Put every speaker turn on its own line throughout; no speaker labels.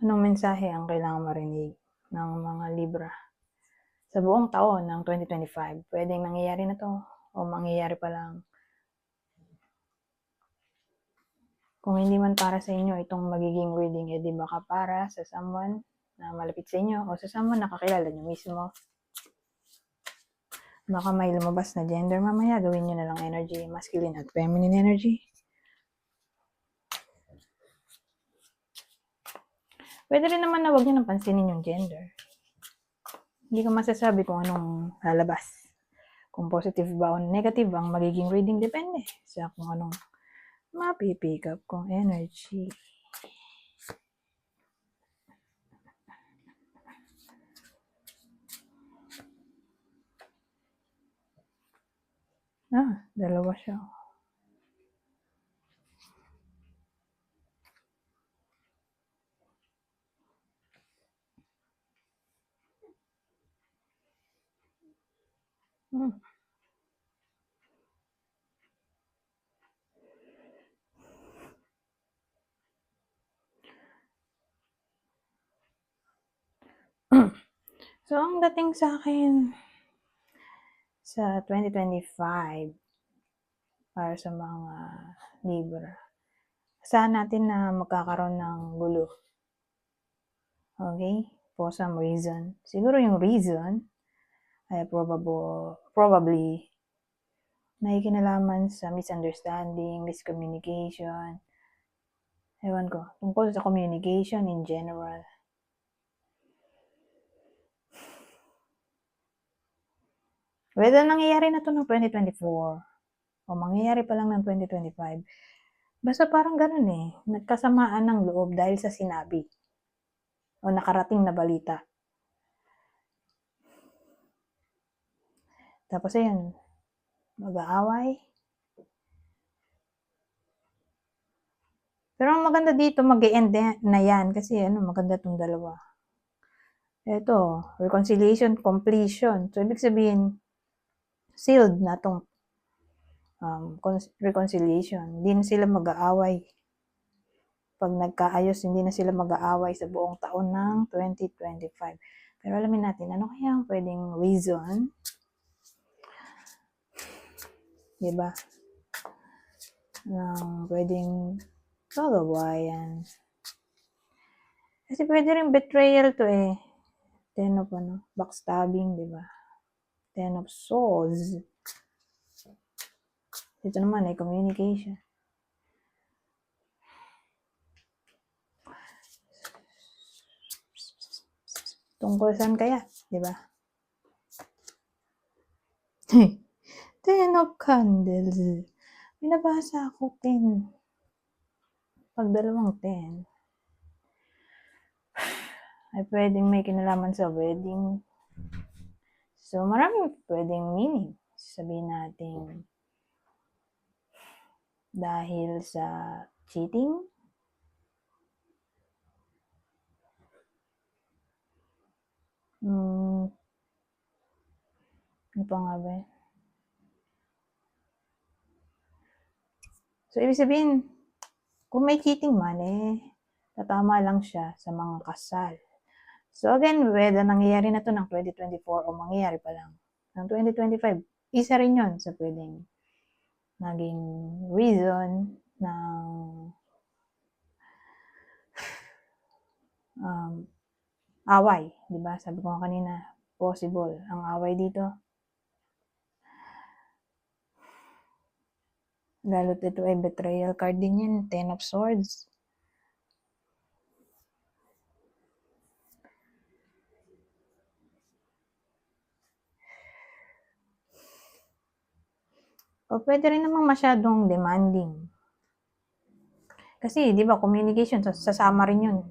Anong mensahe ang kailangang marinig ng mga Libra sa buong taon ng 2025? Pwedeng nangyayari na to o mangyayari pa lang. Kung hindi man para sa inyo itong magiging reading, di baka para sa someone na malapit sa inyo o sa someone na kakilala nyo mismo. Baka may lumabas na gender mamaya, gawin nyo na lang energy, masculine at feminine energy. Pwede rin naman na huwag nyo nang pansinin yung gender. Hindi ko masasabi kung anong lalabas. Kung positive ba o negative ang magiging reading, depende sa kung anong mapipick up kong energy. Dalawa siya. So, ang dating sa akin sa 2025 para sa mga Libra, saan natin na magkakaroon ng gulo. Okay? For some reason. Siguro yung reason ay probably may kinalaman sa misunderstanding, miscommunication. Ewan ko. Tungkol sa communication in general. Whether nangyayari na to ng 2024 o mangyayari pa lang ng 2025, basta parang ganun nagkasamaan ng loob dahil sa sinabi o nakarating na balita. Tapos ayun, mag-aaway. Pero ang maganda dito, mag-e-end na yan kasi maganda tong dalawa. Ito, reconciliation, completion. So, ibig sabihin, sealed na tong reconciliation. Hindi na sila mag-aaway. Pag nagkaayos, hindi na sila mag-aaway sa buong taon ng 2025. Pero alamin natin, ano kaya ang pwedeng reason? Diba? Pwedeng kagawayan. Kasi pwede rin betrayal to Ten of backstabbing, diba? Ten of Swords. Ito naman communication. Tungkol saan kaya? Diba? Ten of Candles. Binabasa ako 10. Pag dalawang 10, ay pwedeng may kinalaman sa wedding. So, maraming pwedeng meaning. Sabihin natin, dahil sa cheating, ano pa nga ba? So, ibig sabihin, kung may cheating man, tatama lang siya sa mga kasal. So, again, whether nangyayari na to ng 2024 o mangyayari pa lang ng 2025, isa rin yun sa pwedeng naging reason ng away. Diba? Sabi ko kanina, possible ang away dito. Lalo't ito ay betrayal card din yan, Ten of Swords. O pwede rin namang masyadong demanding. Kasi, di ba, communication, sasama rin yun.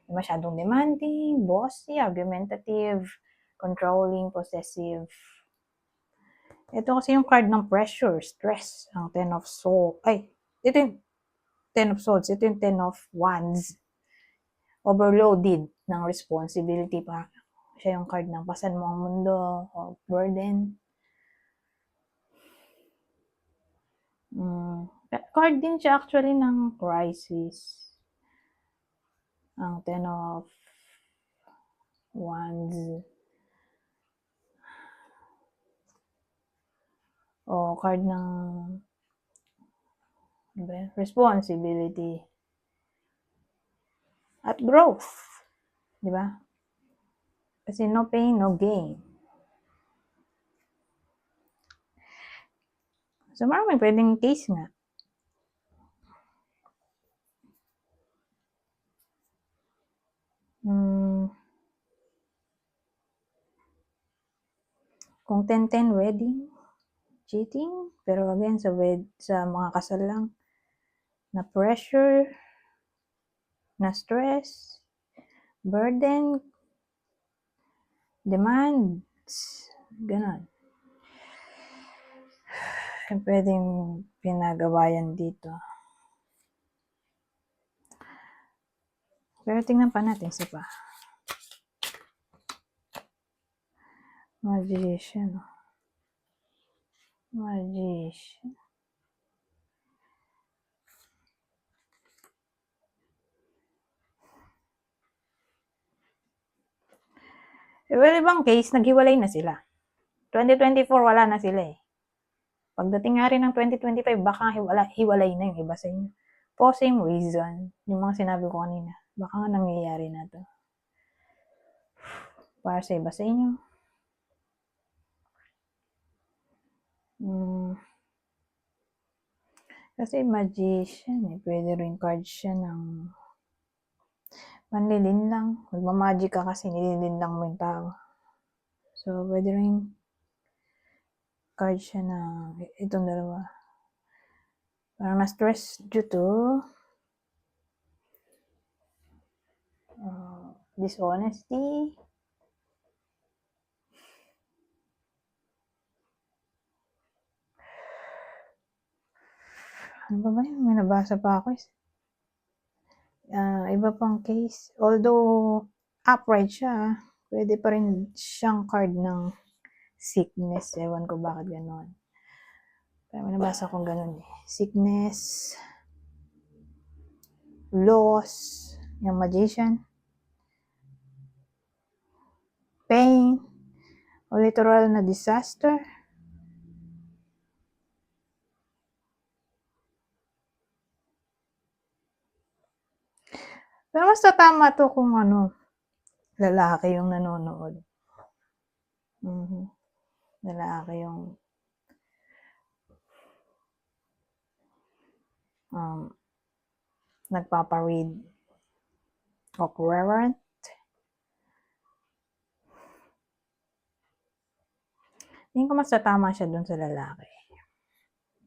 Masyadong demanding, bossy, argumentative, controlling, possessive. Ito kasi yung card ng pressure, stress, ang Ten of Swords. Ito yung Ten of Swords, ito yung Ten of Wands. Overloaded ng responsibility. Siya yung card ng pasan mo ang mundo, o burden. Card din siya actually ng crisis. ang Ten of Wands. O card ng responsibility at growth. Di ba? Kasi no pain, no gain. So, maraming pwedeng case nga. Kung 10-10 wedding, cheating, pero again, sa mga kasal lang, na pressure, na stress, burden, demands, ganon. Pwedeng pinagawayan dito. Pero tingnan pa natin isa pa. Magician. Magician. Well, ibang case, naghiwalay na sila. 2024, wala na sila eh. Pagdating nga rin ng 2025, baka hiwalay na yung iba sa inyo. For same reason, yung mga sinabi ko kanina, baka nga nangyayari na to. Para sa iba sa inyo. Kasi magician eh, pwede rin card siya ng panlilin lang. Magmamagic ka kasi nililin lang mo yung tao. So, pwede rin card siya na itong dalawa. Parang na-stress due to dishonesty. Ano ba yun? May nabasa pa ako. Iba pang case. Although upright siya, pwede pa rin siyang card ng sickness. Ewan ko bakit gano'n. Pero may nabasa akong gano'n eh. Sickness, loss, yung magician, pain, o literal na disaster. Pero mas tama to kung lalaki yung nanonood. Lalaki yung nagpaparead o clairvoyant. Hindi ko mas tama siya dun sa lalaki.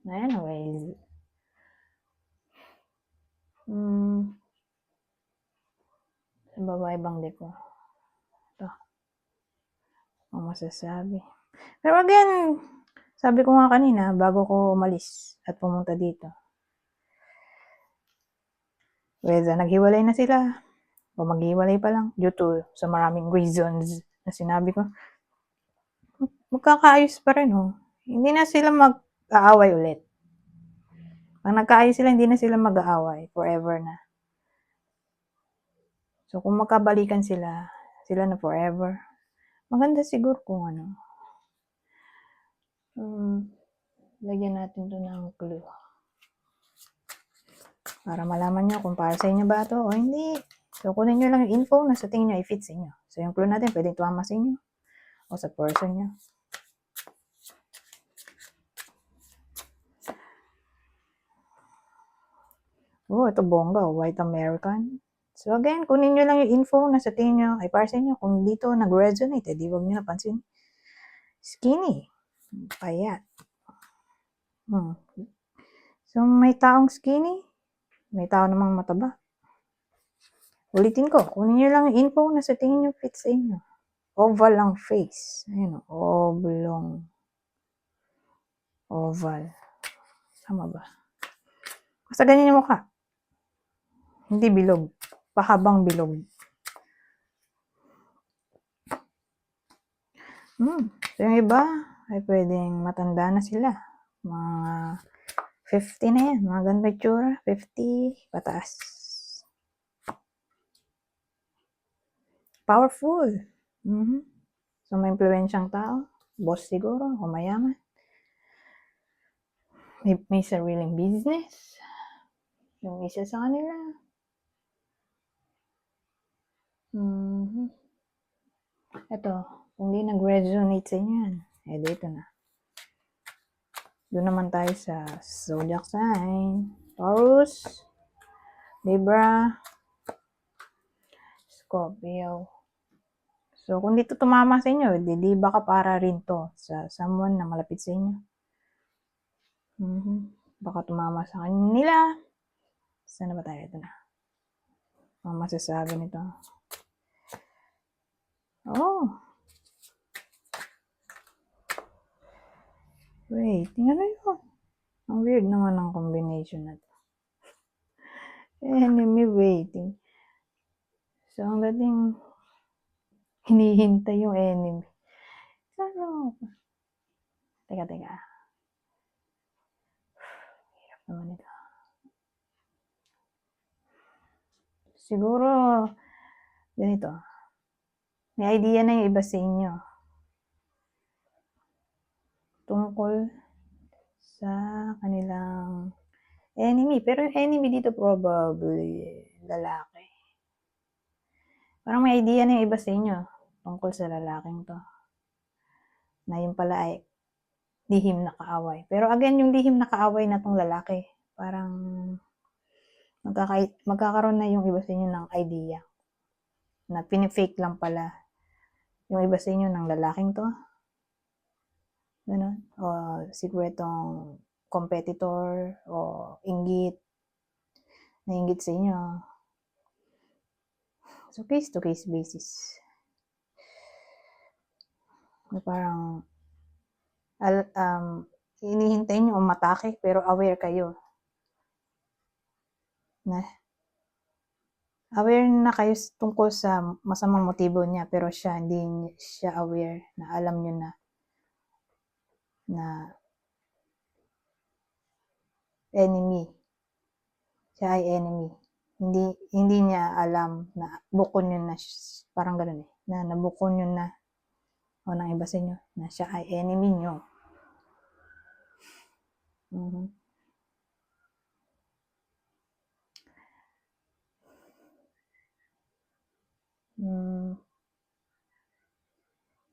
Anyways. Sa babae bang di ko? Ito. Ang masasabi. Pero again, sabi ko nga kanina, bago ko umalis at pumunta dito. Whether naghiwalay na sila, o maghiwalay pa lang, due to sa maraming reasons na sinabi ko, magkakaayos pa rin Hindi na sila mag-aaway ulit. Pag nagkaayos sila, hindi na sila mag-aaway. Forever na. So, kung magkabalikan sila na forever, maganda siguro kung lagyan natin to ng clue. Para malaman nyo kung para sa inyo ba ito o hindi. So, kunin nyo lang yung info na sa tingin nyo i-fit sa inyo. So, yung clue natin, pwedeng tumama sa inyo o sa person nyo. Ito bongga. White American. So, again, kunin nyo lang yung info na sa tingin nyo ay para sa inyo. Kung dito nag-resonate, di wag nyo napansin. Skinny. Payat. So, may taong skinny. May tao namang mataba. Ulitin ko, kunin nyo lang yung info na sa tingin nyo fit sa inyo. Oval ang face. Ayun oblong. Oval. Tama ba? Basta ganyan yung mukha. Hindi bilog. Pahabang bilog. So yung iba, ay pwedeng matanda na sila. Mga 50 na yan. Mga ganda itsura. 50 pataas. powerful. So, may impluwensyang tao, boss siguro, o mayaman. May sariling business. Yung isa sa kanila. Ito, kung di nag-resonate sa inyo yan, dito na. Doon naman tayo sa zodiac sign. Taurus, Libra, Scorpio. So, kung dito tumama sa inyo, di baka para rin to sa someone na malapit sa inyo. Baka tumama sa kanila. Saan na ba tayo? Ito na. Ang masasabi nito. Oh. Wait, tingnan na yun. Ang weird naman ang combination na to. Enemy waiting. So, ang dating hinihintay yung enemy. Ano? Teka. Hirap naman ito. Siguro, ganito. May idea na yung iba sa inyo. Tungkol sa kanilang enemy. Pero yung enemy dito probably lalaki. Parang may idea na yung iba sa inyo tungkol sa lalaking to. Na yung pala ay lihim na kaaway. Pero again, yung lihim na kaaway na tong lalaki, parang magkakaroon na yung iba sa inyo ng idea na pinifake lang pala yung iba sa inyo ng lalaking to. Ganun. O sikretong competitor o inggit na inggit sa inyo. So, case-to-case basis. Parang hinihintay nyo umatake pero aware kayo. Aware na kayo tungkol sa masamang motibo niya pero hindi siya aware na alam nyo na enemy. Siya ay enemy. Hindi niya alam na bukon yun na, parang gano'n na nabukon yun na o ng iba sa inyo na siya ay enemy nyo.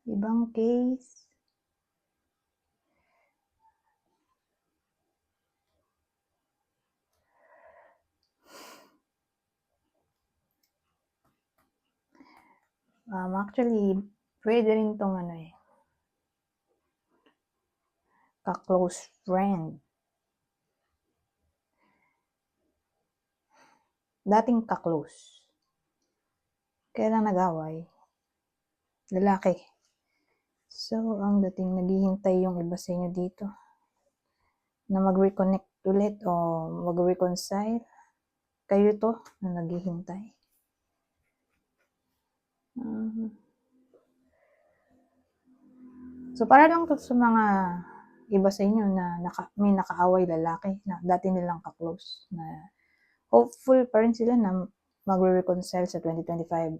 Ibang case, actually, pwede rin tong ka-close friend. Dating ka-close. Kaya lang nag-away. Lalaki. So, ang dating naghihintay yung iba sa inyo dito na mag-reconnect ulit o mag-reconcile. Kayo to na naghihintay. So, para lang to sa mga iba sa inyo na may nakaaway lalaki na dati nilang ka-close na hopeful pa rin sila na mag-reconcile sa 2025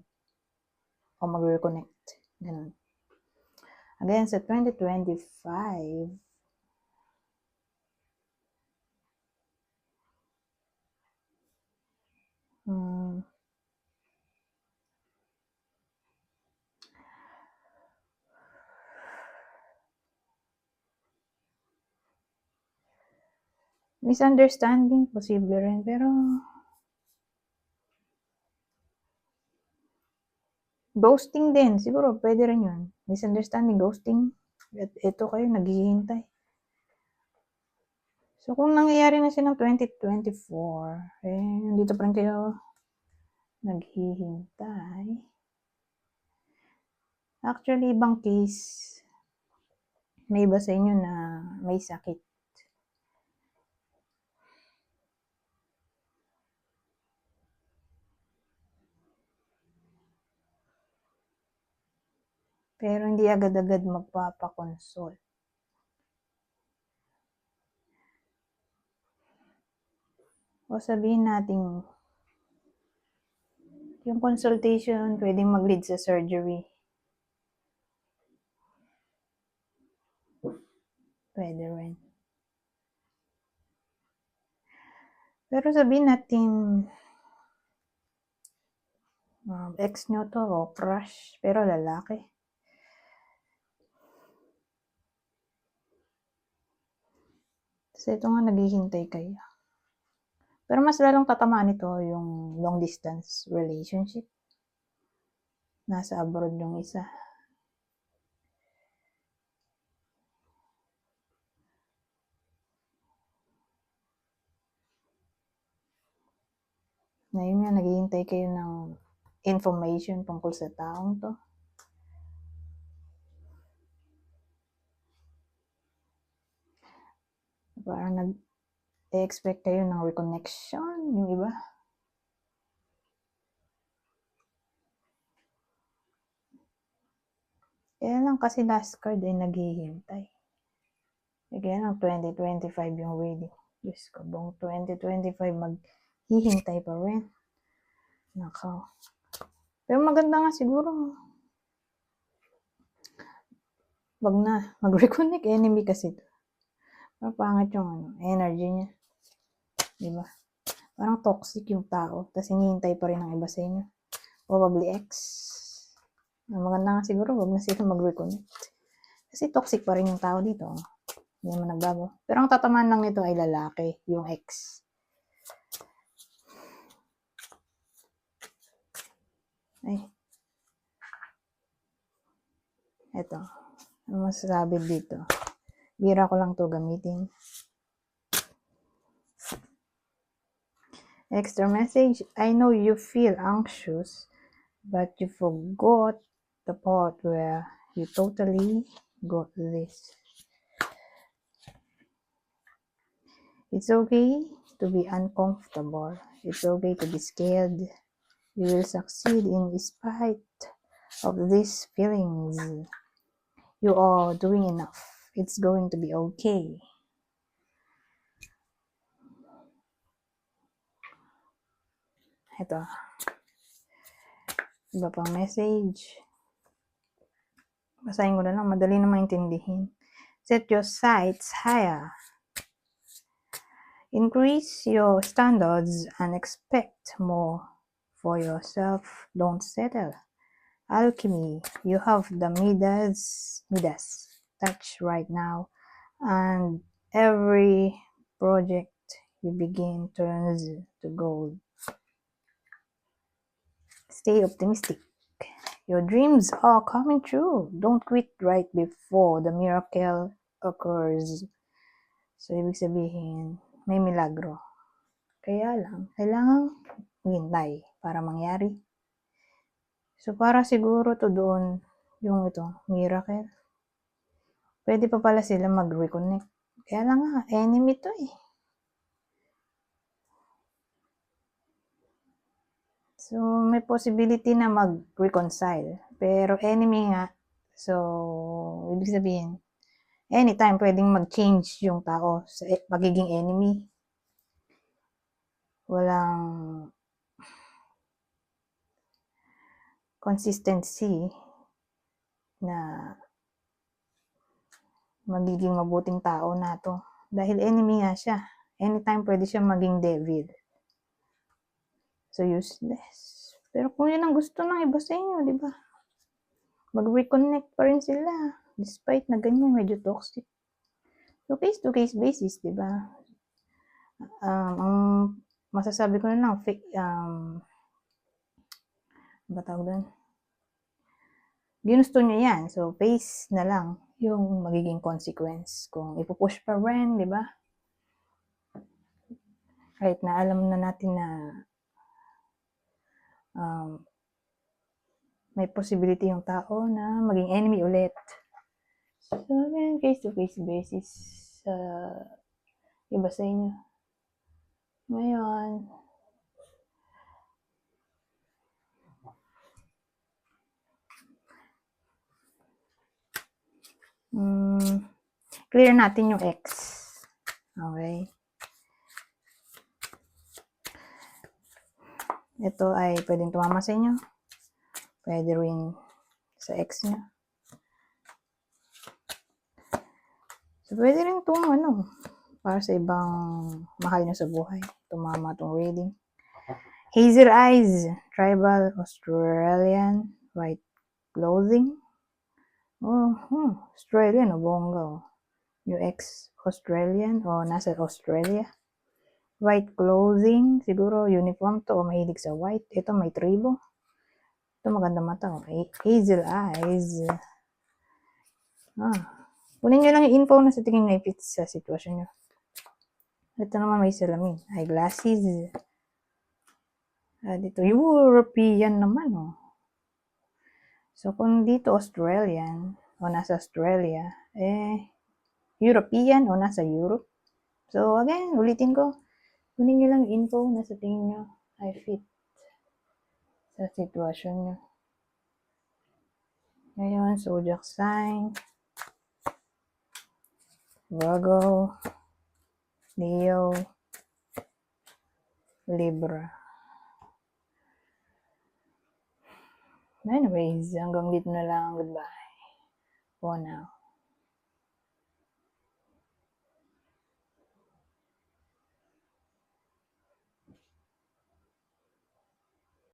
o mag-reconnect. Ganun. Again, sa 2025, misunderstanding, posible rin, pero ghosting din, siguro pwede rin yun. Misunderstanding, ghosting, at ito kayo naghihintay. So, kung nangyayari na siya ng 2024, nandito pa rin kayo naghihintay. Actually, ibang case, may iba sa inyo na may sakit. Pero hindi agad-agad magpapakonsult. O sabihin natin, yung consultation pwedeng mag-lead sa surgery. Pwede rin. Pero sabihin natin, ex nyo to o crush, pero lalaki. Kasi ito nga naghihintay kayo. Pero mas lalong tatamaan ito yung long distance relationship. Nasa abroad yung isa. Ngayon nga, naghihintay kayo ng information tungkol sa taong to. Parang nag-expect kayo ng reconnection, yung iba. Kaya lang kasi last card ay naghihintay. Kaya lang 2025 yung wedding. Diyos ko, buong 2025 maghihintay pa rin. Nakaw. Pero maganda nga siguro. Wag na. Mag-reconnect. Enemy kasi ito. Parang pangit yung energy niya. Diba? Parang toxic yung tao. Tapos hinihintay pa rin ang iba sa inyo. Probably ex. Maganda nga siguro. Wag na sila mag-reconnect. Kasi toxic pa rin yung tao dito. Hindi naman nagbago. Pero ang tatamaan lang nito ay lalaki. Yung ex. Ay. Eto. Ano masasabi dito? Bira ko lang to gamitin. Extra message. I know you feel anxious, but you forgot the part where you totally got this. It's okay to be uncomfortable. It's okay to be scared. You will succeed in spite of these feelings. You are doing enough. It's going to be okay. Ito. Iba pang message. Basahin ko na lang. Madali na maintindihin. Set your sights higher. Increase your standards and expect more for yourself. Don't settle. Alchemy. You have the Midas touch right now. And every project you begin turns to gold. Stay optimistic. Your dreams are coming true. Don't quit right before the miracle occurs. So, ibig sabihin, may milagro. Kaya lang, kailangan hintay para mangyari. So, para siguro to doon, yung ito, miracle. Pwede pa pala sila mag-reconnect. Kaya lang nga, enemy to eh. So, may possibility na mag-reconcile. Pero enemy nga. So, ibig sabihin, anytime pwedeng mag-change yung tao sa pagiging enemy. Walang consistency na magiging mabuting tao na to. Dahil enemy nga siya. Anytime pwede siya maging devil. So, useless. Pero kung yun ang gusto ng iba sa inyo, di ba? Mag-reconnect pa rin sila. Despite na ganyan, medyo toxic. So, case-to-case basis, di ba? Ang masasabi ko na lang, ba tawag doon? Ginusto nyo yan. So, face na lang yung magiging consequence. Kung ipupush pa rin, di ba? Kahit na alam na natin na may possibility yung tao na maging enemy ulit. So, again, case-to-case basis sa iba sa inyo. Ngayon, clear natin yung X. Okay. Ito ay pwedeng tumama sa inyo. Pwede rin sa ex nyo. So, pwede rin itong para sa ibang mahal nyo sa buhay. Tumama itong reading. Hazel eyes, tribal, Australian, white clothing. Australian, bongga. Yung ex Australian o nasa Australia. White clothing, siguro uniform to o mahilig sa white. Ito may tribo. Ito maganda mata. Hazel eyes. Kunin nyo lang yung info na sa tingin nyo i-fit sa sitwasyon nyo. Ito naman may salamin. Eyeglasses. Dito, European naman, So, kung dito Australian, o nasa Australia, European o nasa Europe. So, again, ulitin ko. Kunin nyo lang yung info na sa tingin nyo ay fit sa sitwasyon nyo. Ngayon, zodiac sign. Virgo, Leo, Libra. Anyways, hanggang dito na lang. Goodbye for now.